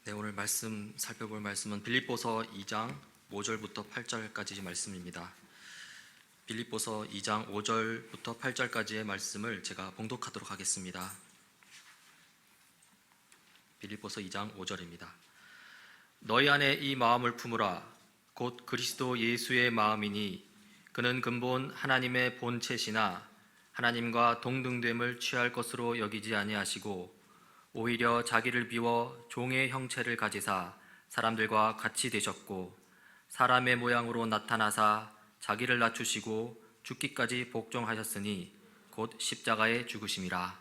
네, 오늘 말씀 살펴볼 말씀은 빌립보서 2장 5절부터 8절까지 말씀입니다. 빌립보서 2장 5절부터 8절까지의 말씀을 제가 봉독하도록 하겠습니다. 빌립보서 2장 5절입니다. 너희 안에 이 마음을 품으라. 곧 그리스도 예수의 마음이니 그는 근본 하나님의 본체시나 하나님과 동등됨을 취할 것으로 여기지 아니하시고 오히려 자기를 비워 종의 형체를 가지사 사람들과 같이 되셨고 사람의 모양으로 나타나사 자기를 낮추시고 죽기까지 복종하셨으니 곧 십자가에 죽으심이라.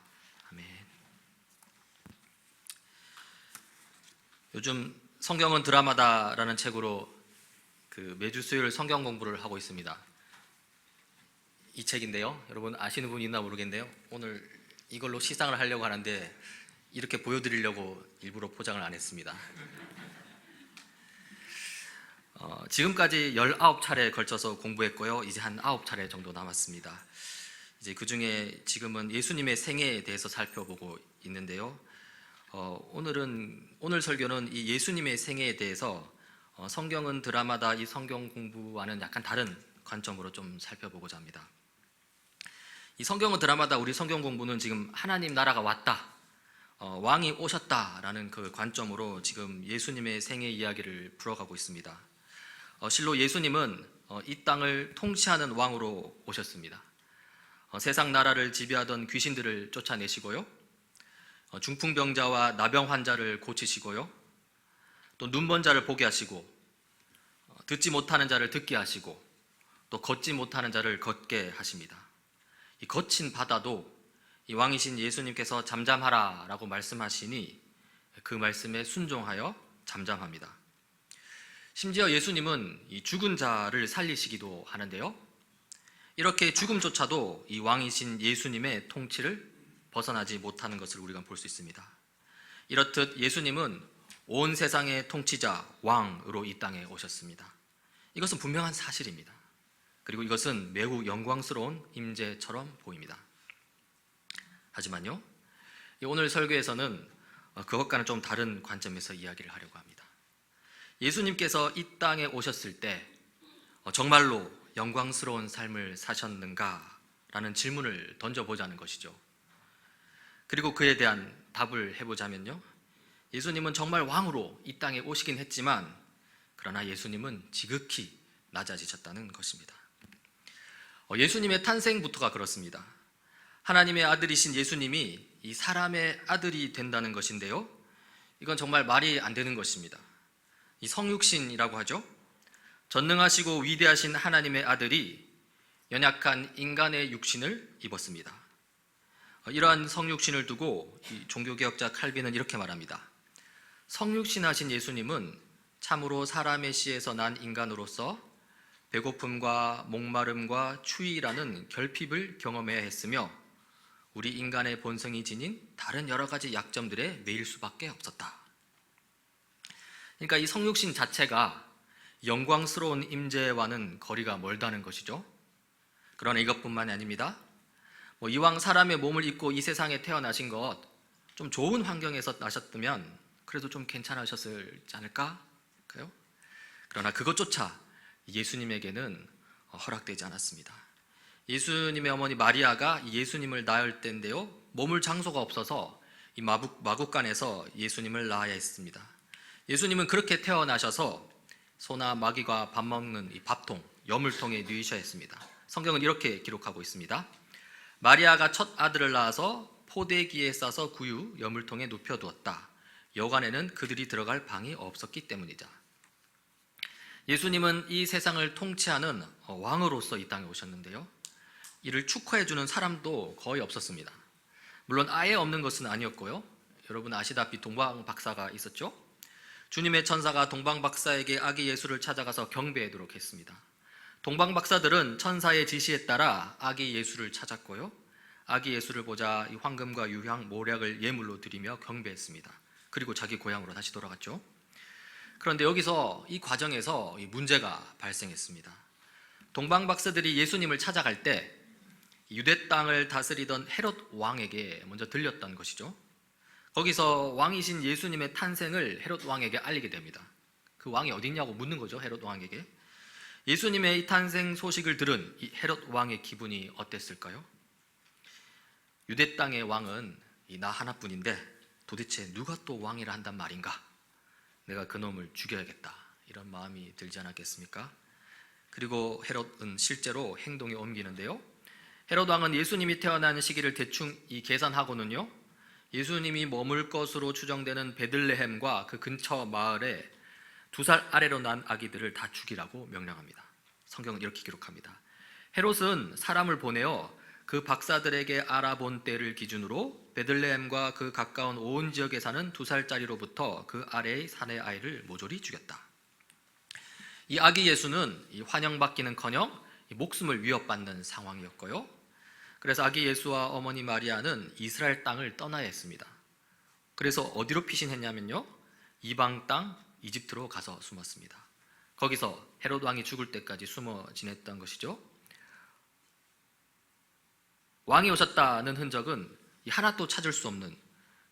아멘. 요즘 성경은 드라마다라는 책으로 매주 수요일 성경 공부를 하고 있습니다. 이 책인데요, 여러분 아시는 분 있나 모르겠는데요, 오늘 이걸로 시상을 하려고 하는데 이렇게 보여드리려고 일부러 포장을 안 했습니다. 지금까지 19차례에 걸쳐서 공부했고요. 이제 한 9차례 정도 남았습니다. 이제 그 중에 지금은 예수님의 생애에 대해서 살펴보고 있는데요. 오늘 설교는 이 예수님의 생애에 대해서 성경은 드라마다 이 성경 공부와는 약간 다른 관점으로 좀 살펴보고자 합니다. 이 성경은 드라마다 우리 성경 공부는 지금 하나님 나라가 왔다, 왕이 오셨다라는 그 관점으로 지금 예수님의 생애 이야기를 풀어가고 있습니다. 실로 예수님은 이 땅을 통치하는 왕으로 오셨습니다. 세상 나라를 지배하던 귀신들을 쫓아내시고요, 중풍병자와 나병 환자를 고치시고요, 또 눈먼 자를 보게 하시고, 듣지 못하는 자를 듣게 하시고, 또 걷지 못하는 자를 걷게 하십니다. 이 거친 바다도 이 왕이신 예수님께서 잠잠하라 라고 말씀하시니 그 말씀에 순종하여 잠잠합니다. 심지어 예수님은 이 죽은 자를 살리시기도 하는데요, 이렇게 죽음조차도 이 왕이신 예수님의 통치를 벗어나지 못하는 것을 우리가 볼 수 있습니다. 이렇듯 예수님은 온 세상의 통치자 왕으로 이 땅에 오셨습니다. 이것은 분명한 사실입니다. 그리고 이것은 매우 영광스러운 임재처럼 보입니다. 하지만요, 오늘 설교에서는 그것과는 좀 다른 관점에서 이야기를 하려고 합니다. 예수님께서 이 땅에 오셨을 때 정말로 영광스러운 삶을 사셨는가? 라는 질문을 던져보자는 것이죠. 그리고 그에 대한 답을 해보자면요, 예수님은 정말 왕으로 이 땅에 오시긴 했지만 그러나 예수님은 지극히 낮아지셨다는 것입니다. 예수님의 탄생부터가 그렇습니다. 하나님의 아들이신 예수님이 이 사람의 아들이 된다는 것인데요, 이건 정말 말이 안 되는 것입니다. 이 성육신이라고 하죠. 전능하시고 위대하신 하나님의 아들이 연약한 인간의 육신을 입었습니다. 이러한 성육신을 두고 이 종교개혁자 칼빈은 이렇게 말합니다. 성육신하신 예수님은 참으로 사람의 씨에서 난 인간으로서 배고픔과 목마름과 추위라는 결핍을 경험해야 했으며 우리 인간의 본성이 지닌 다른 여러 가지 약점들에 매일 수밖에 없었다. 그러니까 이 성육신 자체가 영광스러운 임재와는 거리가 멀다는 것이죠. 그러나 이것뿐만이 아닙니다. 이왕 사람의 몸을 입고 이 세상에 태어나신 것, 좀 좋은 환경에서 나셨다면 그래도 좀 괜찮으셨지 않을까요? 그러나 그것조차 예수님에게는 허락되지 않았습니다. 예수님의 어머니 마리아가 예수님을 낳을 때인데요, 머물 장소가 없어서 이 마국간에서 예수님을 낳아야 했습니다. 예수님은 그렇게 태어나셔서 소나 마귀가 밥 먹는 이 밥통, 여물통에 누이셔야 했습니다. 성경은 이렇게 기록하고 있습니다. 마리아가 첫 아들을 낳아서 포대기에 싸서 구유 여물통에 눕혀두었다. 여간에는 그들이 들어갈 방이 없었기 때문이다. 예수님은 이 세상을 통치하는 왕으로서 이 땅에 오셨는데요, 이를 축하해주는 사람도 거의 없었습니다. 물론 아예 없는 것은 아니었고요, 여러분 아시다시피 동방박사가 있었죠. 주님의 천사가 동방박사에게 아기 예수를 찾아가서 경배하도록 했습니다. 동방박사들은 천사의 지시에 따라 아기 예수를 찾았고요, 아기 예수를 보자 이 황금과 유향, 모략을 예물로 드리며 경배했습니다. 그리고 자기 고향으로 다시 돌아갔죠. 그런데 여기서 이 과정에서 문제가 발생했습니다. 동방박사들이 예수님을 찾아갈 때 유대 땅을 다스리던 헤롯 왕에게 먼저 들렸던 것이죠. 거기서 왕이신 예수님의 탄생을 헤롯 왕에게 알리게 됩니다. 그 왕이 어디 있냐고 묻는 거죠, 헤롯 왕에게. 예수님의 이 탄생 소식을 들은 이 헤롯 왕의 기분이 어땠을까요? 유대 땅의 왕은 나 하나뿐인데 도대체 누가 또 왕이라 한단 말인가? 내가 그놈을 죽여야겠다, 이런 마음이 들지 않았겠습니까? 그리고 헤롯은 실제로 행동에 옮기는데요, 헤롯 왕은 예수님이 태어난 시기를 대충 계산하고는요, 예수님이 머물 것으로 추정되는 베들레헴과 그 근처 마을에 2살 아래로 난 아기들을 다 죽이라고 명령합니다. 성경은 이렇게 기록합니다. 헤롯은 사람을 보내어 그 박사들에게 알아본 때를 기준으로 베들레헴과 그 가까운 온 지역에 사는 2살짜리로부터 그 아래의 사내 아이를 모조리 죽였다. 이 아기 예수는 환영받기는커녕 목숨을 위협받는 상황이었고요, 그래서 아기 예수와 어머니 마리아는 이스라엘 땅을 떠나야 했습니다. 그래서 어디로 피신했냐면요, 이방 땅 이집트로 가서 숨었습니다. 거기서 헤롯 왕이 죽을 때까지 숨어 지냈던 것이죠. 왕이 오셨다는 흔적은 하나도 찾을 수 없는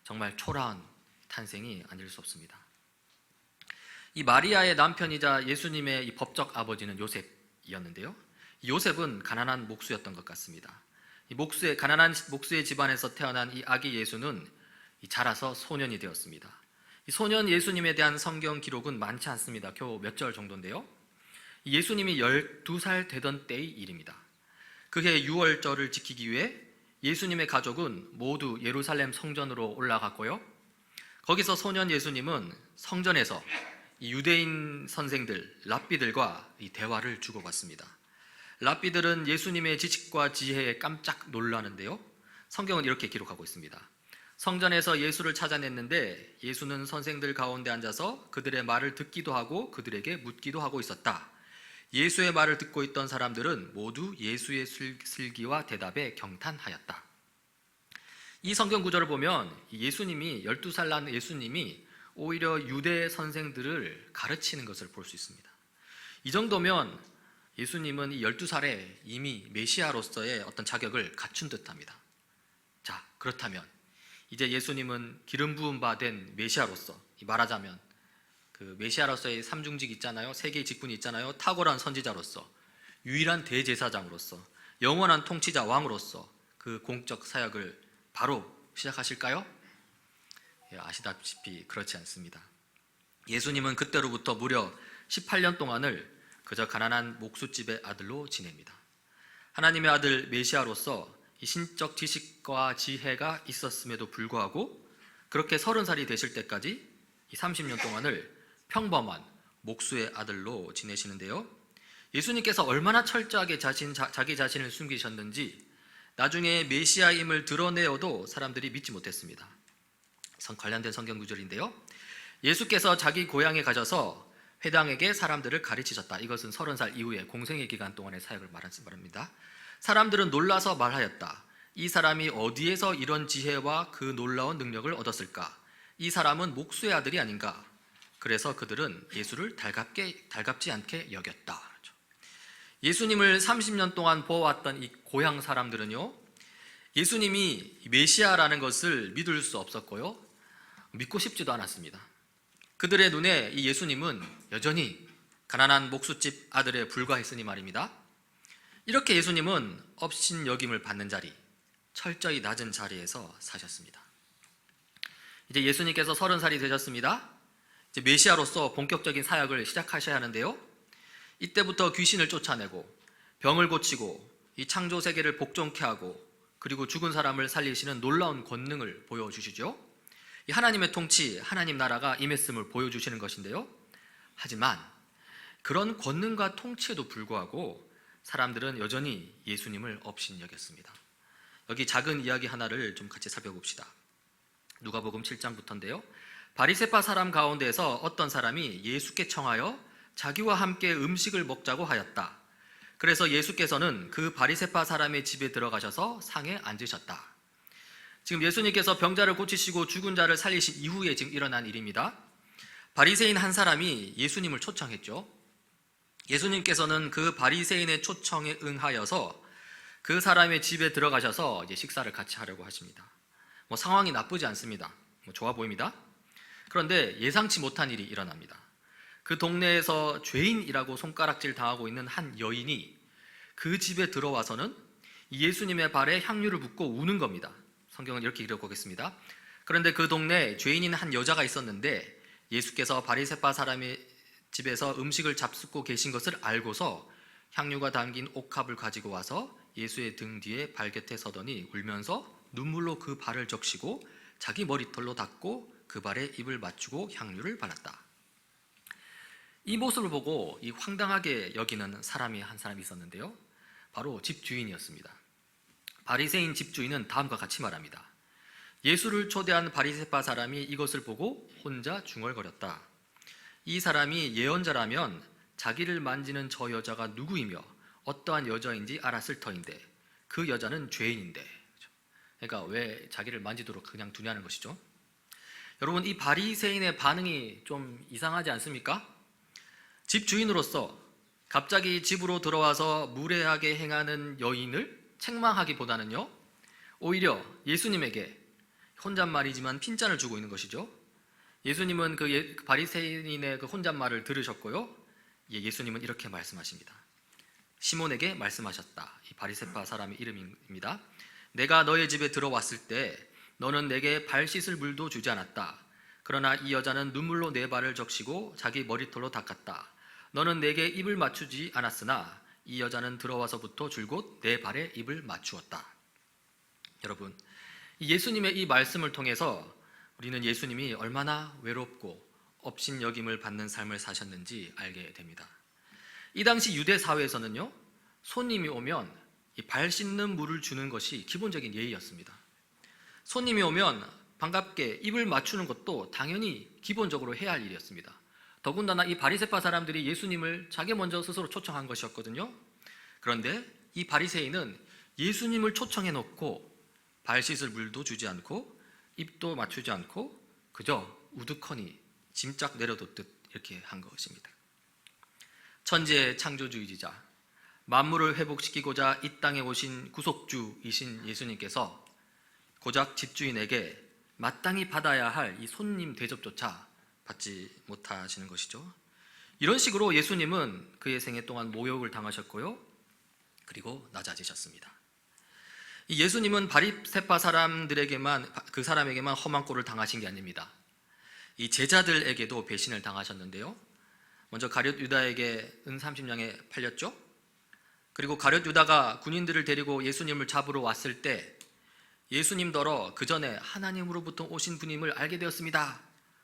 정말 초라한 탄생이 아닐 수 없습니다. 이 마리아의 남편이자 예수님의 이 법적 아버지는 요셉이었는데요, 요셉은 가난한 목수였던 것 같습니다. 가난한 목수의 집안에서 태어난 이 아기 예수는 자라서 소년이 되었습니다. 이 소년 예수님에 대한 성경 기록은 많지 않습니다. 겨우 몇 절 정도인데요, 예수님이 12살 되던 때의 일입니다. 그해 유월절을 지키기 위해 예수님의 가족은 모두 예루살렘 성전으로 올라갔고요, 거기서 소년 예수님은 성전에서 이 유대인 선생들 랍비들과 이 대화를 주고받습니다. 랍비들은 예수님의 지식과 지혜에 깜짝 놀라는데요, 성경은 이렇게 기록하고 있습니다. 성전에서 예수를 찾아냈는데 예수는 선생들 가운데 앉아서 그들의 말을 듣기도 하고 그들에게 묻기도 하고 있었다. 예수의 말을 듣고 있던 사람들은 모두 예수의 슬기와 대답에 경탄하였다. 이 성경 구절을 보면 예수님이 12살 난 예수님이 오히려 유대 선생들을 가르치는 것을 볼 수 있습니다. 이 정도면 예수님은 이 12살에 이미 메시아로서의 어떤 자격을 갖춘 듯합니다. 자, 그렇다면 이제 예수님은 기름 부음 받은 메시아로서, 말하자면 그 메시아로서의 삼중직 있잖아요, 세 개의 직분이 있잖아요, 탁월한 선지자로서, 유일한 대제사장으로서, 영원한 통치자 왕으로서 그 공적 사역을 바로 시작하실까요? 아시다시피 그렇지 않습니다. 예수님은 그때로부터 무려 18년 동안을 그저 가난한 목수집의 아들로 지냅니다. 하나님의 아들 메시아로서 이 신적 지식과 지혜가 있었음에도 불구하고 그렇게 30살이 되실 때까지 이 30년 동안을 평범한 목수의 아들로 지내시는데요, 예수님께서 얼마나 철저하게 자기 자신을 숨기셨는지 나중에 메시아임을 드러내어도 사람들이 믿지 못했습니다. 관련된 성경 구절인데요, 예수께서 자기 고향에 가셔서 회당에게 사람들을 가르치셨다. 이것은 30살 이후에 공생의 기간 동안의 사역을 말합니다. 사람들은 놀라서 말하였다. 이 사람이 어디에서 이런 지혜와 그 놀라운 능력을 얻었을까? 이 사람은 목수의 아들이 아닌가? 그래서 그들은 예수를 달갑지 않게 여겼다. 예수님을 30년 동안 보아왔던 이 고향 사람들은요, 예수님이 메시아라는 것을 믿을 수 없었고요, 믿고 싶지도 않았습니다. 그들의 눈에 이 예수님은 여전히 가난한 목수집 아들에 불과했으니 말입니다. 이렇게 예수님은 업신여김을 받는 자리, 철저히 낮은 자리에서 사셨습니다. 이제 예수님께서 30살이 되셨습니다. 이제 메시아로서 본격적인 사역을 시작하셔야 하는데요, 이때부터 귀신을 쫓아내고 병을 고치고 이 창조 세계를 복종케 하고 그리고 죽은 사람을 살리시는 놀라운 권능을 보여주시죠. 이 하나님의 통치, 하나님 나라가 임했음을 보여주시는 것인데요, 하지만 그런 권능과 통치에도 불구하고 사람들은 여전히 예수님을 업신여겼습니다. 여기 작은 이야기 하나를 좀 같이 살펴봅시다. 누가복음 7장부터인데요, 바리새파 사람 가운데에서 어떤 사람이 예수께 청하여 자기와 함께 음식을 먹자고 하였다. 그래서 예수께서는 그 바리새파 사람의 집에 들어가셔서 상에 앉으셨다. 지금 예수님께서 병자를 고치시고 죽은 자를 살리신 이후에 지금 일어난 일입니다. 바리새인 한 사람이 예수님을 초청했죠. 예수님께서는 그 바리새인의 초청에 응하여서 그 사람의 집에 들어가셔서 이제 식사를 같이 하려고 하십니다. 상황이 나쁘지 않습니다. 좋아 보입니다. 그런데 예상치 못한 일이 일어납니다. 그 동네에서 죄인이라고 손가락질 당하고 있는 한 여인이 그 집에 들어와서는 예수님의 발에 향유를 붓고 우는 겁니다. 성경은 이렇게 기록하겠습니다. 그런데 그 동네에 죄인인 한 여자가 있었는데 예수께서 바리새파 사람의 집에서 음식을 잡수고 계신 것을 알고서 향유가 담긴 옥합을 가지고 와서 예수의 등 뒤에 발 곁에 서더니 울면서 눈물로 그 발을 적시고 자기 머리털로 닦고 그 발에 입을 맞추고 향유를 발랐다. 이 모습을 보고 이 황당하게 여기는 사람이 한 사람이 있었는데요. 바로 집주인이었습니다. 바리새인 집주인은 다음과 같이 말합니다. 예수를 초대한 바리새파 사람이 이것을 보고 혼자 중얼거렸다. 이 사람이 예언자라면 자기를 만지는 저 여자가 누구이며 어떠한 여자인지 알았을 터인데 그 여자는 죄인인데. 그러니까 왜 자기를 만지도록 그냥 두냐는 것이죠. 여러분, 이 바리새인의 반응이 좀 이상하지 않습니까? 집주인으로서 갑자기 집으로 들어와서 무례하게 행하는 여인을 책망하기보다는요, 오히려 예수님에게 혼잣말이지만 핀잔을 주고 있는 것이죠. 예수님은 그 바리새인의 그 혼잣말을 들으셨고요. 예수님은 이렇게 말씀하십니다. 시몬에게 말씀하셨다. 이 바리새파 사람의 이름입니다. 내가 너의 집에 들어왔을 때 너는 내게 발 씻을 물도 주지 않았다. 그러나 이 여자는 눈물로 내 발을 적시고 자기 머리털로 닦았다. 너는 내게 입을 맞추지 않았으나 이 여자는 들어와서부터 줄곧 내 발에 입을 맞추었다. 여러분, 예수님의 이 말씀을 통해서 우리는 예수님이 얼마나 외롭고 업신여김을 받는 삶을 사셨는지 알게 됩니다. 이 당시 유대 사회에서는요, 손님이 오면 이 발 씻는 물을 주는 것이 기본적인 예의였습니다. 손님이 오면 반갑게 입을 맞추는 것도 당연히 기본적으로 해야 할 일이었습니다. 더군다나 이 바리새파 사람들이 예수님을 자기 먼저 스스로 초청한 것이었거든요. 그런데 이 바리새인은 예수님을 초청해 놓고 발 씻을 물도 주지 않고 입도 맞추지 않고 그저 우두커니 짐짝 내려뒀듯 이렇게 한 것입니다. 천지의 창조주이자 만물을 회복시키고자 이 땅에 오신 구속주이신 예수님께서 고작 집주인에게 마땅히 받아야 할 이 손님 대접조차 받지 못하시는 것이죠. 이런 식으로 예수님은 그의 생애 동안 모욕을 당하셨고요. 그리고 낮아지셨습니다. 이 예수님은 바리새파 사람들에게만, 그 사람에게만 험한 꼴을 당하신 게 아닙니다. 이 제자들에게도 배신을 당하셨는데요. 먼저 가룟 유다에게 은 30냥에 팔렸죠. 그리고 가룟 유다가 군인들을 데리고 예수님을 잡으러 왔을 때 예수님더러 그 전에 하나님으로부터 오신 분임을 알게 되었습니다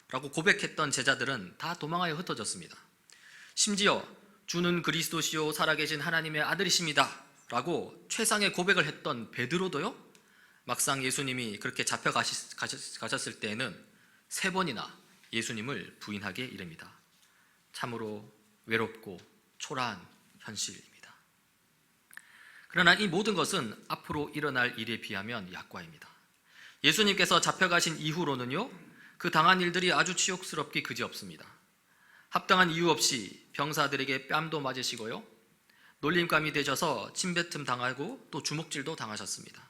라고 고백했던 제자들은 다 도망하여 흩어졌습니다. 심지어 주는 그리스도시요 살아계신 하나님의 아들이십니다 라고 최상의 고백을 했던 베드로도요, 막상 예수님이 그렇게 잡혀가셨을 때에는 3번이나 예수님을 부인하게 이릅니다. 참으로 외롭고 초라한 현실입니다. 그러나 이 모든 것은 앞으로 일어날 일에 비하면 약과입니다. 예수님께서 잡혀가신 이후로는요, 그 당한 일들이 아주 치욕스럽기 그지없습니다. 합당한 이유 없이 병사들에게 뺨도 맞으시고요, 놀림감이 되셔서 침뱉음 당하고 또 주먹질도 당하셨습니다.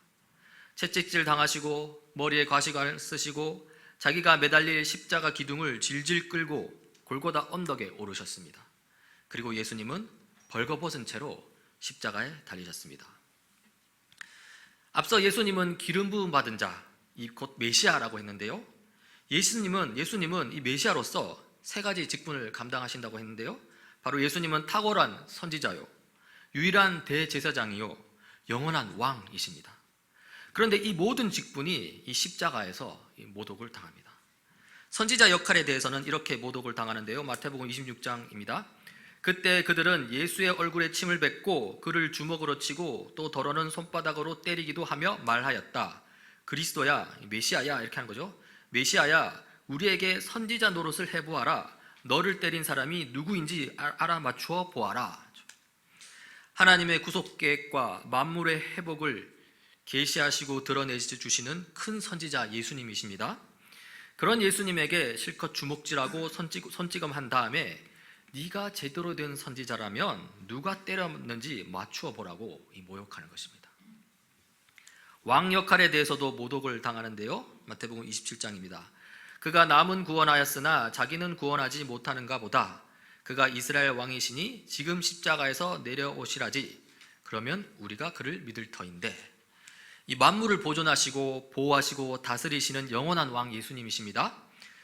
채찍질 당하시고 머리에 과시관을 쓰시고 자기가 매달릴 십자가 기둥을 질질 끌고 골고다 언덕에 오르셨습니다. 그리고 예수님은 벌거벗은 채로 십자가에 달리셨습니다. 앞서 예수님은 기름 부음 받은 자, 이 곧 메시아라고 했는데요. 예수님은 이 메시아로서 3가지 직분을 감당하신다고 했는데요. 바로 예수님은 탁월한 선지자요, 유일한 대제사장이요, 영원한 왕이십니다. 그런데 이 모든 직분이 이 십자가에서 모독을 당합니다. 선지자 역할에 대해서는 이렇게 모독을 당하는데요. 마태복음 26장입니다. 그때 그들은 예수의 얼굴에 침을 뱉고 그를 주먹으로 치고 또 더러는 손바닥으로 때리기도 하며 말하였다. 그리스도야, 메시아야, 이렇게 하는 거죠. 메시아야, 우리에게 선지자 노릇을 해보아라. 너를 때린 사람이 누구인지 알아맞추어 보아라. 하나님의 구속 계획과 만물의 회복을 계시하시고 드러내주시는 큰 선지자 예수님이십니다. 그런 예수님에게 실컷 주먹질하고 손찌검한 다음에 네가 제대로 된 선지자라면 누가 때렸는지 맞추어 보라고 모욕하는 것입니다. 왕 역할에 대해서도 모독을 당하는데요. 마태복음 27장입니다. 그가 남은 구원하였으나 자기는 구원하지 못하는가 보다. 그가 이스라엘 왕이시니 지금 십자가에서 내려오시라지. 그러면 우리가 그를 믿을 터인데. 이 만물을 보존하시고 보호하시고 다스리시는 영원한 왕 예수님이십니다.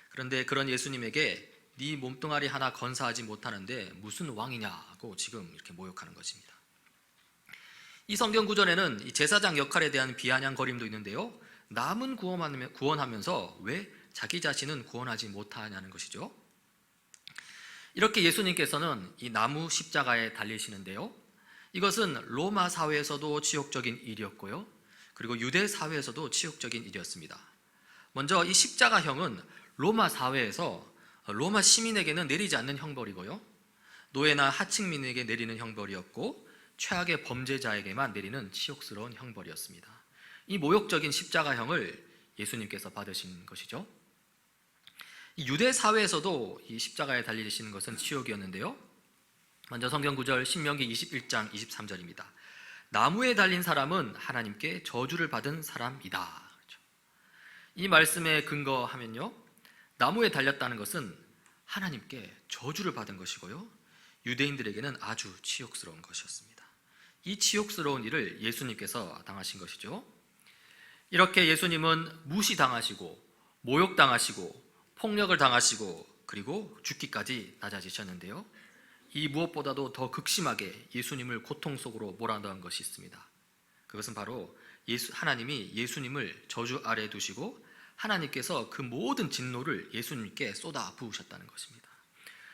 그런데 그런 예수님에게 네 몸뚱아리 하나 건사하지 못하는데 무슨 왕이냐고 지금 이렇게 모욕하는 것입니다. 이 성경 구절에는 이 제사장 역할에 대한 비아냥거림도 있는데요, 남은 구원하면서 왜 자기 자신은 구원하지 못하냐는 것이죠. 이렇게 예수님께서는 이 나무 십자가에 달리시는데요, 이것은 로마 사회에서도 치욕적인 일이었고요, 그리고 유대 사회에서도 치욕적인 일이었습니다. 먼저 이 십자가형은 로마 사회에서 로마 시민에게는 내리지 않는 형벌이고요, 노예나 하층민에게 내리는 형벌이었고, 최악의 범죄자에게만 내리는 치욕스러운 형벌이었습니다. 이 모욕적인 십자가형을 예수님께서 받으신 것이죠. 이 유대 사회에서도 이 십자가에 달리시는 것은 치욕이었는데요, 먼저 성경 구절 신명기 21장 23절입니다. 나무에 달린 사람은 하나님께 저주를 받은 사람이다. 이 말씀에 근거하면요, 나무에 달렸다는 것은 하나님께 저주를 받은 것이고요, 유대인들에게는 아주 치욕스러운 것이었습니다. 이 치욕스러운 일을 예수님께서 당하신 것이죠. 이렇게 예수님은 무시당하시고 모욕당하시고 폭력을 당하시고 그리고 죽기까지 낮아지셨는데요, 이 무엇보다도 더 극심하게 예수님을 고통 속으로 몰아넣은 것이 있습니다. 그것은 바로 하나님이 예수님을 저주 아래에 두시고 하나님께서 그 모든 진노를 예수님께 쏟아 부으셨다는 것입니다.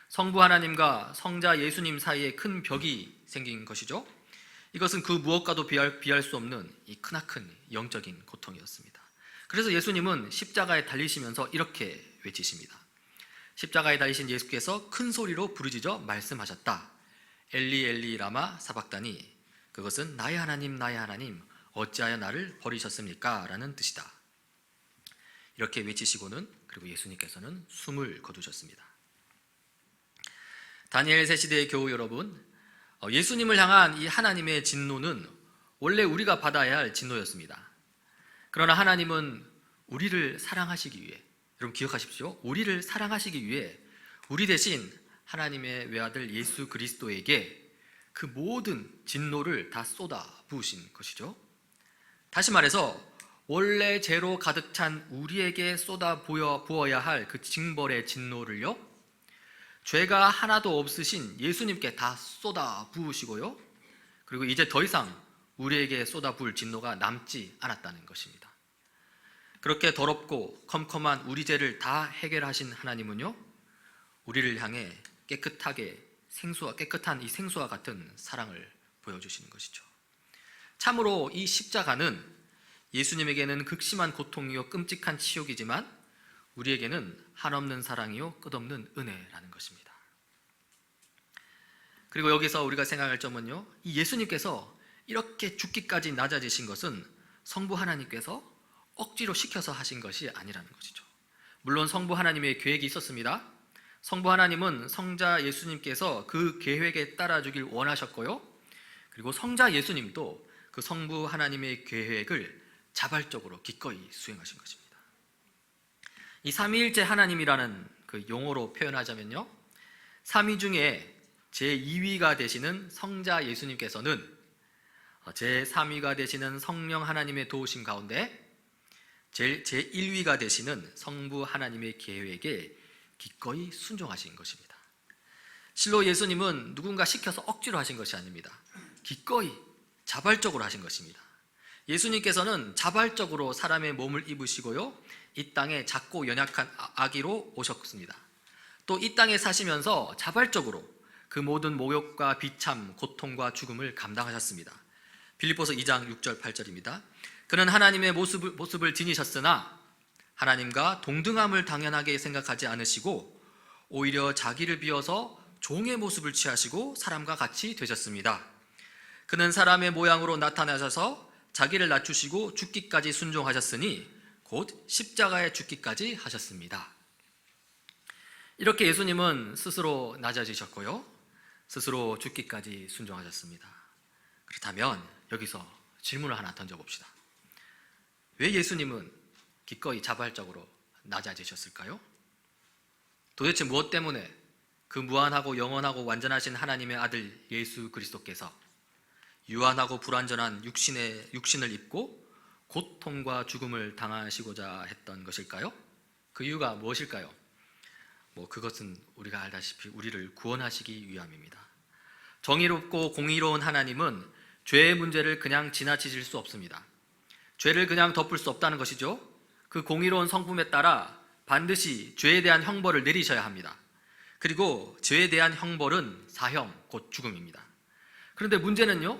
성부 하나님과 성자 예수님 사이에 큰 벽이 생긴 것이죠. 이것은 그 무엇과도 비할 수 없는 이 크나큰 영적인 고통이었습니다. 그래서 예수님은 십자가에 달리시면서 이렇게 외치십니다. 십자가에 달리신 예수께서 큰 소리로 부르짖어 말씀하셨다. 엘리 엘리 라마 사박다니. 그것은 나의 하나님 나의 하나님 어찌하여 나를 버리셨습니까? 라는 뜻이다. 이렇게 외치시고는, 그리고 예수님께서는 숨을 거두셨습니다. 다니엘 새 시대의 교우 여러분, 예수님을 향한 이 하나님의 진노는 원래 우리가 받아야 할 진노였습니다. 그러나 하나님은 우리를 사랑하시기 위해, 여러분 기억하십시오, 우리를 사랑하시기 위해 우리 대신 하나님의 외아들 예수 그리스도에게 그 모든 진노를 다 쏟아 부으신 것이죠. 다시 말해서 원래 죄로 가득 찬 우리에게 쏟아 부어야 할 그 징벌의 진노를요, 죄가 하나도 없으신 예수님께 다 쏟아 부으시고요, 그리고 이제 더 이상 우리에게 쏟아 부을 진노가 남지 않았다는 것입니다. 그렇게 더럽고 컴컴한 우리 죄를 다 해결하신 하나님은요, 우리를 향해 깨끗한 이 생수와 같은 사랑을 보여주시는 것이죠. 참으로 이 십자가는 예수님에게는 극심한 고통이요 끔찍한 치욕이지만 우리에게는 한없는 사랑이요 끝없는 은혜라는 것입니다. 그리고 여기서 우리가 생각할 점은요, 이 예수님께서 이렇게 죽기까지 낮아지신 것은 성부 하나님께서 억지로 시켜서 하신 것이 아니라는 것이죠. 물론 성부 하나님의 계획이 있었습니다. 성부 하나님은 성자 예수님께서 그 계획에 따라주길 원하셨고요, 그리고 성자 예수님도 그 성부 하나님의 계획을 자발적으로 기꺼이 수행하신 것입니다. 이 삼위일체 하나님이라는 그 용어로 표현하자면요, 삼위 중에 제2위가 되시는 성자 예수님께서는 제3위가 되시는 성령 하나님의 도우심 가운데 제1위가 되시는 성부 하나님의 계획에 기꺼이 순종하신 것입니다. 실로 예수님은 누군가 시켜서 억지로 하신 것이 아닙니다. 기꺼이 자발적으로 하신 것입니다. 예수님께서는 자발적으로 사람의 몸을 입으시고요, 이 땅에 작고 연약한 아기로 오셨습니다. 또 이 땅에 사시면서 자발적으로 그 모든 모욕과 비참, 고통과 죽음을 감당하셨습니다. 빌립보서 2장 6절 8절입니다. 그는 하나님의 모습을 지니셨으나 하나님과 동등함을 당연하게 생각하지 않으시고 오히려 자기를 비워서 종의 모습을 취하시고 사람과 같이 되셨습니다. 그는 사람의 모양으로 나타나셔서 자기를 낮추시고 죽기까지 순종하셨으니 곧 십자가에 죽기까지 하셨습니다. 이렇게 예수님은 스스로 낮아지셨고요, 스스로 죽기까지 순종하셨습니다. 그렇다면 여기서 질문을 하나 던져봅시다. 왜 예수님은 기꺼이 자발적으로 낮아지셨을까요? 도대체 무엇 때문에 그 무한하고 영원하고 완전하신 하나님의 아들 예수 그리스도께서 유한하고 불완전한 육신을 입고 고통과 죽음을 당하시고자 했던 것일까요? 그 이유가 무엇일까요? 그것은 우리가 알다시피 우리를 구원하시기 위함입니다. 정의롭고 공의로운 하나님은 죄의 문제를 그냥 지나치실 수 없습니다. 죄를 그냥 덮을 수 없다는 것이죠. 그 공의로운 성품에 따라 반드시 죄에 대한 형벌을 내리셔야 합니다. 그리고 죄에 대한 형벌은 사형, 곧 죽음입니다. 그런데 문제는요,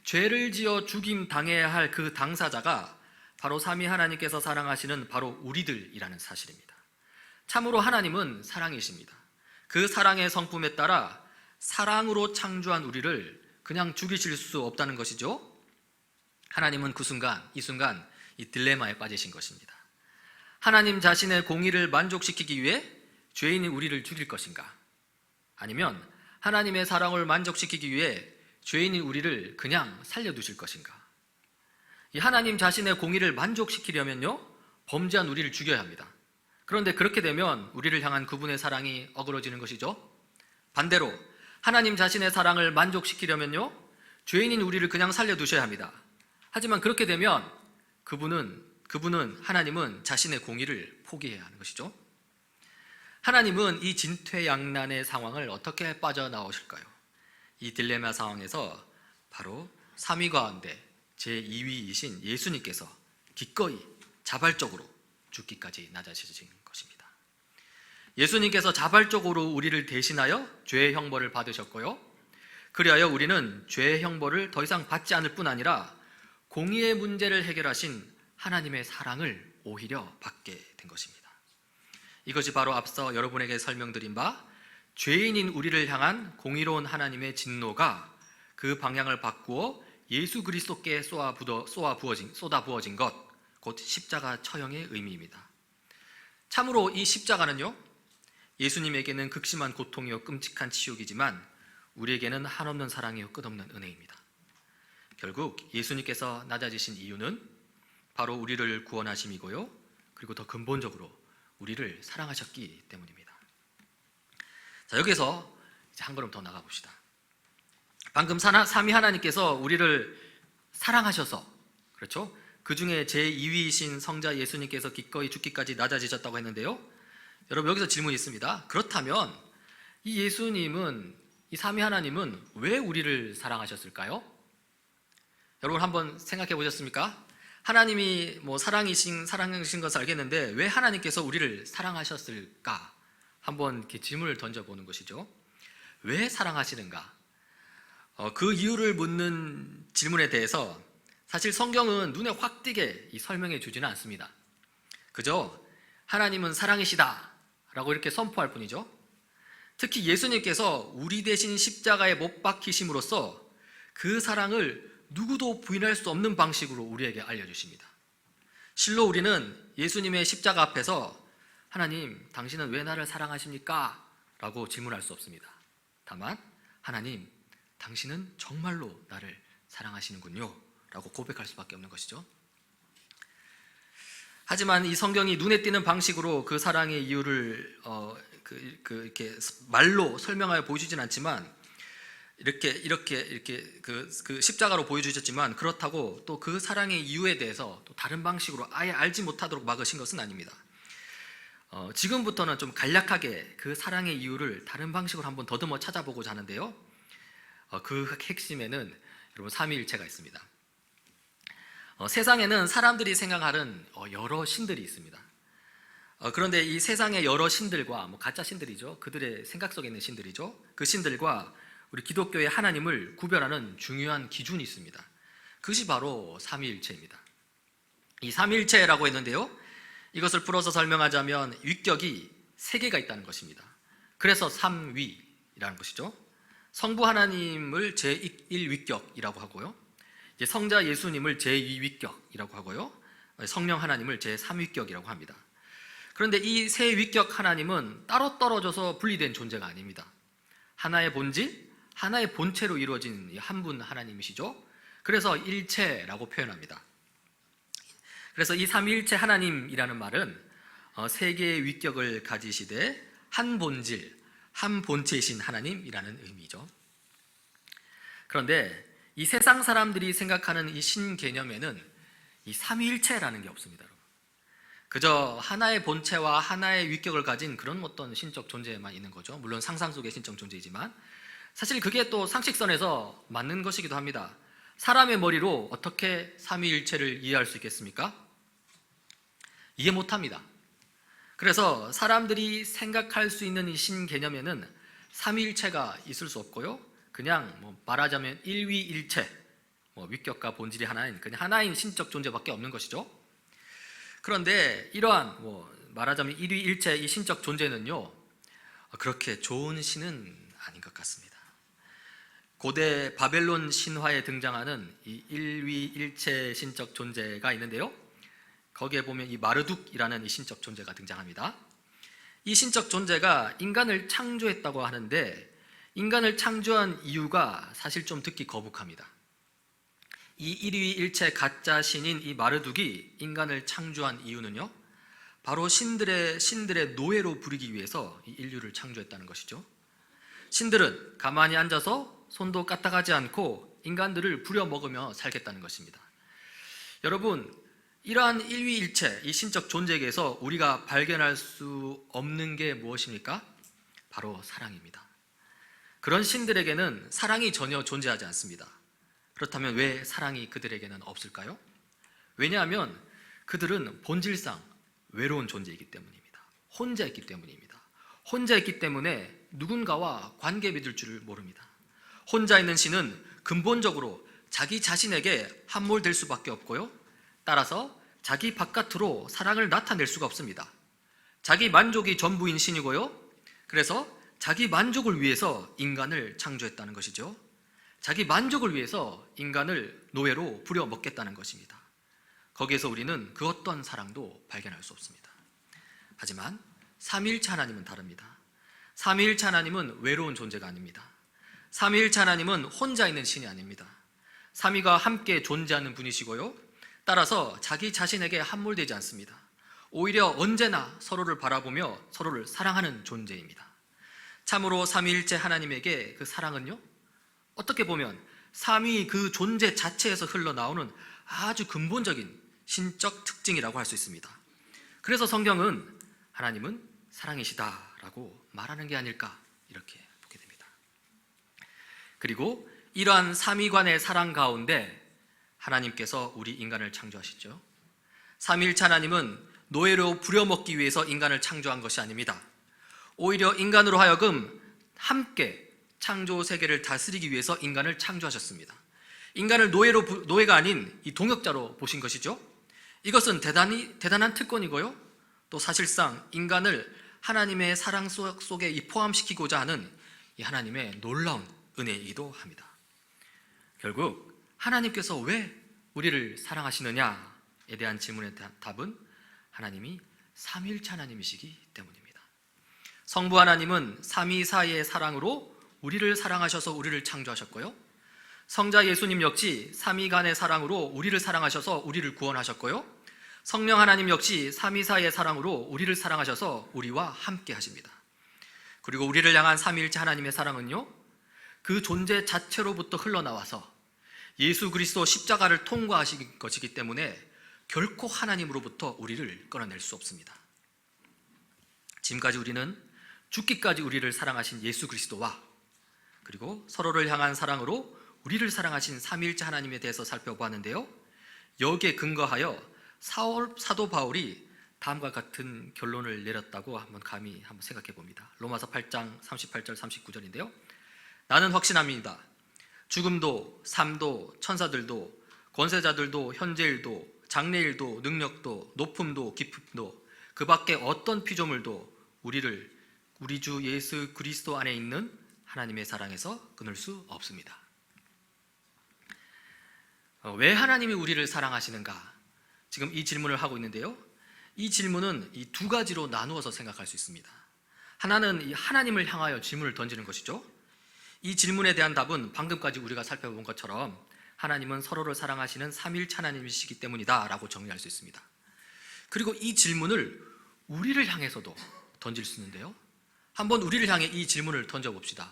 죄를 지어 죽임 당해야 할 그 당사자가 바로 삼위 하나님께서 사랑하시는 바로 우리들이라는 사실입니다. 참으로 하나님은 사랑이십니다. 그 사랑의 성품에 따라 사랑으로 창조한 우리를 그냥 죽이실 수 없다는 것이죠. 하나님은 이 순간 이 딜레마에 빠지신 것입니다. 하나님 자신의 공의를 만족시키기 위해 죄인인 우리를 죽일 것인가? 아니면 하나님의 사랑을 만족시키기 위해 죄인인 우리를 그냥 살려두실 것인가? 이 하나님 자신의 공의를 만족시키려면요, 범죄한 우리를 죽여야 합니다. 그런데 그렇게 되면 우리를 향한 그분의 사랑이 어그러지는 것이죠. 반대로 하나님 자신의 사랑을 만족시키려면요, 죄인인 우리를 그냥 살려두셔야 합니다. 하지만 그렇게 되면 하나님은 자신의 공의를 포기해야 하는 것이죠. 하나님은 이 진퇴양난의 상황을 어떻게 빠져나오실까요? 이 딜레마 상황에서 바로 삼위 가운데 제2위이신 예수님께서 기꺼이 자발적으로 죽기까지 낮아지신 것입니다. 예수님께서 자발적으로 우리를 대신하여 죄의 형벌을 받으셨고요, 그리하여 우리는 죄의 형벌을 더 이상 받지 않을 뿐 아니라 공의의 문제를 해결하신 하나님의 사랑을 오히려 받게 된 것입니다. 이것이 바로 앞서 여러분에게 설명드린 바 죄인인 우리를 향한 공의로운 하나님의 진노가 그 방향을 바꾸어 예수 그리스도께 쏟아 부어진 것, 곧 십자가 처형의 의미입니다. 참으로 이 십자가는요, 예수님에게는 극심한 고통이요 끔찍한 치욕이지만 우리에게는 한없는 사랑이요 끝없는 은혜입니다. 결국 예수님께서 낮아지신 이유는 바로 우리를 구원하심이고요, 그리고 더 근본적으로 우리를 사랑하셨기 때문입니다. 자, 여기서 이제 한 걸음 더 나가봅시다. 방금 삼위 하나님께서 우리를 사랑하셔서, 그렇죠? 그 중에 제2위이신 성자 예수님께서 기꺼이 죽기까지 낮아지셨다고 했는데요, 여러분 여기서 질문이 있습니다. 그렇다면 이 예수님은, 이 삼위 하나님은 왜 우리를 사랑하셨을까요? 여러분 한번 생각해 보셨습니까? 하나님이 사랑이신 것을 알겠는데 왜 하나님께서 우리를 사랑하셨을까? 한번 이렇게 질문을 던져보는 것이죠. 왜 사랑하시는가? 그 이유를 묻는 질문에 대해서 사실 성경은 눈에 확 띄게 설명해 주지는 않습니다. 그저 하나님은 사랑이시다 라고 이렇게 선포할 뿐이죠. 특히 예수님께서 우리 대신 십자가에 못 박히심으로써 그 사랑을 누구도 부인할 수 없는 방식으로 우리에게 알려주십니다. 실로 우리는 예수님의 십자가 앞에서 하나님, 당신은 왜 나를 사랑하십니까? 라고 질문할 수 없습니다. 다만 하나님, 당신은 정말로 나를 사랑하시는군요 라고 고백할 수밖에 없는 것이죠. 하지만 이 성경이 눈에 띄는 방식으로 그 사랑의 이유를 이렇게 말로 설명하여 보여주진 않지만 이렇게 그 십자가로 보여주셨지만, 그렇다고 또 그 사랑의 이유에 대해서 또 다른 방식으로 아예 알지 못하도록 막으신 것은 아닙니다. 지금부터는 좀 간략하게 그 사랑의 이유를 다른 방식으로 한번 더듬어 찾아보고자 하는데요, 그 핵심에는 여러분 삼위일체가 있습니다. 세상에는 사람들이 생각하는 여러 신들이 있습니다. 그런데 이 세상의 여러 신들과 가짜 신들이죠, 그들의 생각 속에 있는 신들이죠, 그 신들과 우리 기독교의 하나님을 구별하는 중요한 기준이 있습니다. 그것이 바로 삼위일체입니다. 이 삼위일체라고 했는데요, 이것을 풀어서 설명하자면 위격이 3개가 있다는 것입니다. 그래서 삼위라는 것이죠. 성부 하나님을 제1위격이라고 하고요, 이제 성자 예수님을 제2위격이라고 하고요, 성령 하나님을 제3위격이라고 합니다. 그런데 이 세 위격 하나님은 따로 떨어져서 분리된 존재가 아닙니다. 하나의 본질, 하나의 본체로 이루어진 한 분 하나님이시죠. 그래서 일체라고 표현합니다. 그래서 이 삼위일체 하나님이라는 말은 세 개의 위격을 가지시되 한 본질, 한 본체이신 하나님이라는 의미죠. 그런데 이 세상 사람들이 생각하는 이 신 개념에는 이 삼위일체라는 게 없습니다. 그저 하나의 본체와 하나의 위격을 가진 그런 어떤 신적 존재만 있는 거죠. 물론 상상 속의 신적 존재이지만 사실 그게 또 상식선에서 맞는 것이기도 합니다. 사람의 머리로 어떻게 삼위일체를 이해할 수 있겠습니까? 이해 못합니다. 그래서 사람들이 생각할 수 있는 이 신 개념에는 삼위일체가 있을 수 없고요. 그냥 말하자면 일위일체, 위격과 본질이 하나인 그냥 하나인 신적 존재밖에 없는 것이죠. 그런데 이러한 말하자면 일위일체 이 신적 존재는요, 그렇게 좋은 신은 아닌 것 같습니다. 고대 바벨론 신화에 등장하는 이 일위일체 신적 존재가 있는데요, 거기에 보면 이 마르둑이라는 이 신적 존재가 등장합니다. 이 신적 존재가 인간을 창조했다고 하는데 인간을 창조한 이유가 사실 좀 듣기 거북합니다. 이 일위일체 가짜 신인 이 마르둑이 인간을 창조한 이유는요, 바로 신들의 노예로 부리기 위해서 이 인류를 창조했다는 것이죠. 신들은 가만히 앉아서 손도 까딱하지 않고 인간들을 부려먹으며 살겠다는 것입니다. 여러분, 이러한 일위일체, 이 신적 존재에게서 우리가 발견할 수 없는 게 무엇입니까? 바로 사랑입니다. 그런 신들에게는 사랑이 전혀 존재하지 않습니다. 그렇다면 왜 사랑이 그들에게는 없을까요? 왜냐하면 그들은 본질상 외로운 존재이기 때문입니다. 혼자 있기 때문입니다. 혼자 있기 때문에 누군가와 관계 맺을 줄을 모릅니다. 혼자 있는 신은 근본적으로 자기 자신에게 함몰될 수밖에 없고요, 따라서 자기 바깥으로 사랑을 나타낼 수가 없습니다. 자기 만족이 전부인 신이고요, 그래서 자기 만족을 위해서 인간을 창조했다는 것이죠. 자기 만족을 위해서 인간을 노예로 부려먹겠다는 것입니다. 거기에서 우리는 그 어떤 사랑도 발견할 수 없습니다. 하지만 삼위일체 하나님은 다릅니다. 삼위일체 하나님은 외로운 존재가 아닙니다. 삼위일체 하나님은 혼자 있는 신이 아닙니다. 삼위가 함께 존재하는 분이시고요, 따라서 자기 자신에게 함몰되지 않습니다. 오히려 언제나 서로를 바라보며 서로를 사랑하는 존재입니다. 참으로 삼위일체 하나님에게 그 사랑은요, 어떻게 보면 삼위 그 존재 자체에서 흘러나오는 아주 근본적인 신적 특징이라고 할 수 있습니다. 그래서 성경은 하나님은 사랑이시다라고 말하는 게 아닐까 이렇게 보게 됩니다. 그리고 이러한 삼위관의 사랑 가운데 하나님께서 우리 인간을 창조하시죠. 삼위일체 하나님은 노예로 부려먹기 위해서 인간을 창조한 것이 아닙니다. 오히려 인간으로 하여금 함께 창조 세계를 다스리기 위해서 인간을 창조하셨습니다. 인간을 노예가 아닌 이 동역자로 보신 것이죠. 이것은 대단한 특권이고요, 또 사실상 인간을 하나님의 사랑 속에 포함시키고자 하는 이 하나님의 놀라운 은혜이기도 합니다. 결국 하나님께서 왜 우리를 사랑하시느냐에 대한 질문의 답은 하나님이 삼위일체 하나님이시기 때문입니다. 성부 하나님은 삼위사이의 사랑으로 우리를 사랑하셔서 우리를 창조하셨고요, 성자 예수님 역시 삼위간의 사랑으로 우리를 사랑하셔서 우리를 구원하셨고요, 성령 하나님 역시 삼위사이의 사랑으로 우리를 사랑하셔서 우리와 함께 하십니다. 그리고 우리를 향한 삼위일체 하나님의 사랑은요, 그 존재 자체로부터 흘러나와서 예수 그리스도 십자가를 통과하신 것이기 때문에 결코 하나님으로부터 우리를 끊어낼 수 없습니다. 지금까지 우리는 죽기까지 우리를 사랑하신 예수 그리스도와 그리고 서로를 향한 사랑으로 우리를 사랑하신 삼위일체 하나님에 대해서 살펴보았는데요, 여기에 근거하여 사도 바울이 다음과 같은 결론을 내렸다고 감히 한번 생각해 봅니다. 로마서 8장 38절 39절인데요 나는 확신합니다. 죽음도 삶도 천사들도 권세자들도 현재일도 장래일도 능력도 높음도 깊음도 그 밖에 어떤 피조물도 우리 주 예수 그리스도 안에 있는 하나님의 사랑에서 끊을 수 없습니다. 왜 하나님이 우리를 사랑하시는가? 지금 이 질문을 하고 있는데요, 이 질문은 이 두 가지로 나누어서 생각할 수 있습니다. 하나는 이 하나님을 향하여 질문을 던지는 것이죠. 이 질문에 대한 답은 방금까지 우리가 살펴본 것처럼 하나님은 서로를 사랑하시는 삼위일체 하나님이시기 때문이다 라고 정리할 수 있습니다. 그리고 이 질문을 우리를 향해서도 던질 수 있는데요. 한번 우리를 향해 이 질문을 던져봅시다.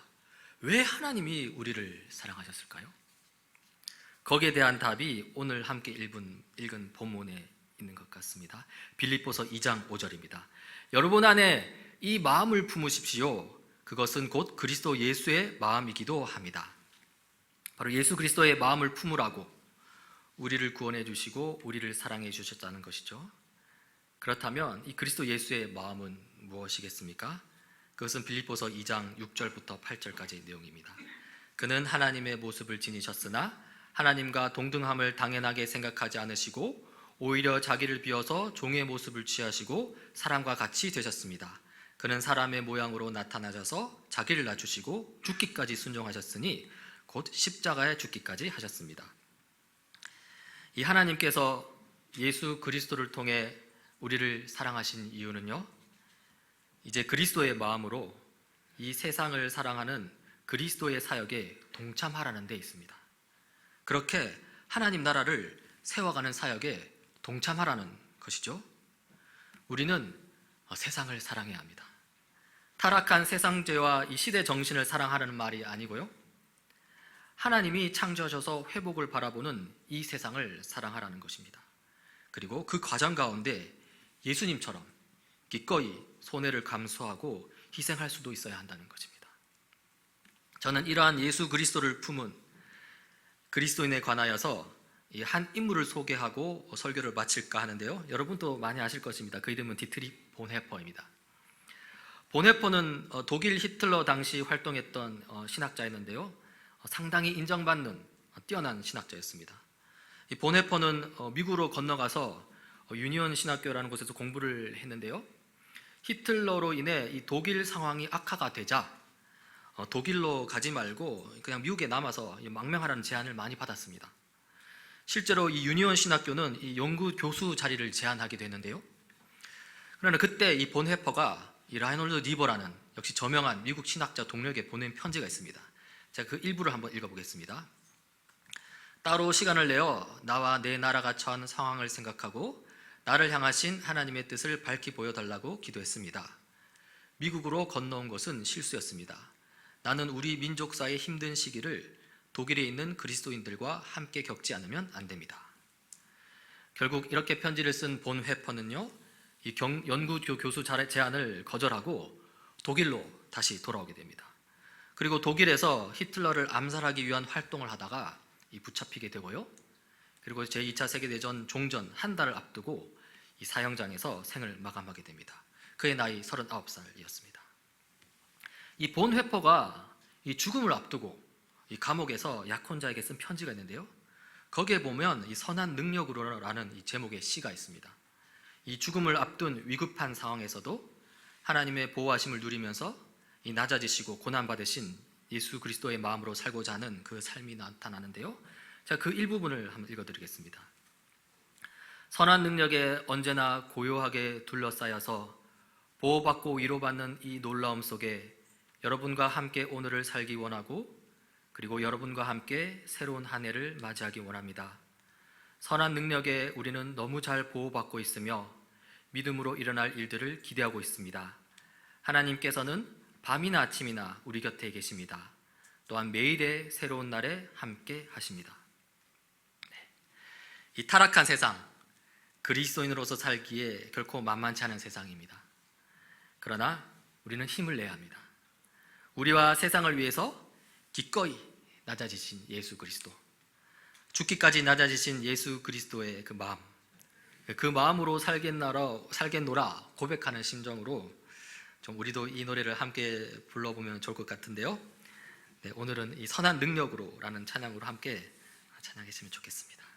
왜 하나님이 우리를 사랑하셨을까요? 거기에 대한 답이 오늘 함께 읽은 본문에 있는 것 같습니다. 빌립보서 2장 5절입니다. 여러분 안에 이 마음을 품으십시오. 그것은 곧 그리스도 예수의 마음이기도 합니다. 바로 예수 그리스도의 마음을 품으라고 우리를 구원해 주시고 우리를 사랑해 주셨다는 것이죠. 그렇다면 이 그리스도 예수의 마음은 무엇이겠습니까? 그것은 빌립보서 2장 6절부터 8절까지의 내용입니다. 그는 하나님의 모습을 지니셨으나 하나님과 동등함을 당연하게 생각하지 않으시고 오히려 자기를 비워서 종의 모습을 취하시고 사람과 같이 되셨습니다. 그는 사람의 모양으로 나타나셔서 자기를 낮추시고 죽기까지 순종하셨으니 곧 십자가에 죽기까지 하셨습니다. 이 하나님께서 예수 그리스도를 통해 우리를 사랑하신 이유는요, 이제 그리스도의 마음으로 이 세상을 사랑하는 그리스도의 사역에 동참하라는 데 있습니다. 그렇게 하나님 나라를 세워가는 사역에 동참하라는 것이죠. 우리는 세상을 사랑해야 합니다. 타락한 세상죄와 이 시대 정신을 사랑하라는 말이 아니고요, 하나님이 창조하셔서 회복을 바라보는 이 세상을 사랑하라는 것입니다. 그리고 그 과정 가운데 예수님처럼 기꺼이 손해를 감수하고 희생할 수도 있어야 한다는 것입니다. 저는 이러한 예수 그리스도를 품은 그리스도인에 관하여서 한 인물을 소개하고 설교를 마칠까 하는데요, 여러분도 많이 아실 것입니다. 그 이름은 디트리히 본헤퍼입니다. 본헤퍼는 독일 히틀러 당시 활동했던 신학자였는데요, 상당히 인정받는 뛰어난 신학자였습니다. 이 본헤퍼는 미국으로 건너가서 유니온 신학교라는 곳에서 공부를 했는데요, 히틀러로 인해 이 독일 상황이 악화가 되자 독일로 가지 말고 그냥 미국에 남아서 망명하라는 제안을 많이 받았습니다. 실제로 이 유니온 신학교는 이 연구 교수 자리를 제안하게 되는데요, 그러나 그때 이 본헤퍼가 이 라이놀드 니버라는 역시 저명한 미국 신학자 동료에게 보낸 편지가 있습니다. 제가 그 일부를 한번 읽어보겠습니다. 따로 시간을 내어 나와 내 나라가 처한 상황을 생각하고 나를 향하신 하나님의 뜻을 밝히 보여달라고 기도했습니다. 미국으로 건너온 것은 실수였습니다. 나는 우리 민족사의 힘든 시기를 독일에 있는 그리스도인들과 함께 겪지 않으면 안 됩니다. 결국 이렇게 편지를 쓴 본헤퍼는요, 이 연구 교수 제안을 거절하고 독일로 다시 돌아오게 됩니다. 그리고 독일에서 히틀러를 암살하기 위한 활동을 하다가 붙잡히게 되고요, 그리고 제2차 세계대전 종전 한 달을 앞두고 이 사형장에서 생을 마감하게 됩니다. 그의 나이 39살이었습니다. 이 본헤퍼가 이 죽음을 앞두고 이 감옥에서 약혼자에게 쓴 편지가 있는데요, 거기에 보면 이 선한 능력으로라는 이 제목의 시가 있습니다. 이 죽음을 앞둔 위급한 상황에서도 하나님의 보호하심을 누리면서 이 낮아지시고 고난받으신 예수 그리스도의 마음으로 살고자 하는 그 삶이 나타나는데요, 제가 그 일부분을 한번 읽어드리겠습니다. 선한 능력에 언제나 고요하게 둘러싸여서 보호받고 위로받는 이 놀라움 속에 여러분과 함께 오늘을 살기 원하고, 그리고 여러분과 함께 새로운 한 해를 맞이하기 원합니다. 선한 능력에 우리는 너무 잘 보호받고 있으며 믿음으로 일어날 일들을 기대하고 있습니다. 하나님께서는 밤이나 아침이나 우리 곁에 계십니다. 또한 매일의 새로운 날에 함께 하십니다. 이 타락한 세상, 그리스도인으로서 살기에 결코 만만치 않은 세상입니다. 그러나 우리는 힘을 내야 합니다. 우리와 세상을 위해서 기꺼이 낮아지신 예수 그리스도, 죽기까지 낮아지신 예수 그리스도의 그 마음, 그 마음으로 살겠노라 고백하는 심정으로 좀 우리도 이 노래를 함께 불러보면 좋을 것 같은데요, 오늘은 이 선한 능력으로라는 찬양으로 함께 찬양했으면 좋겠습니다.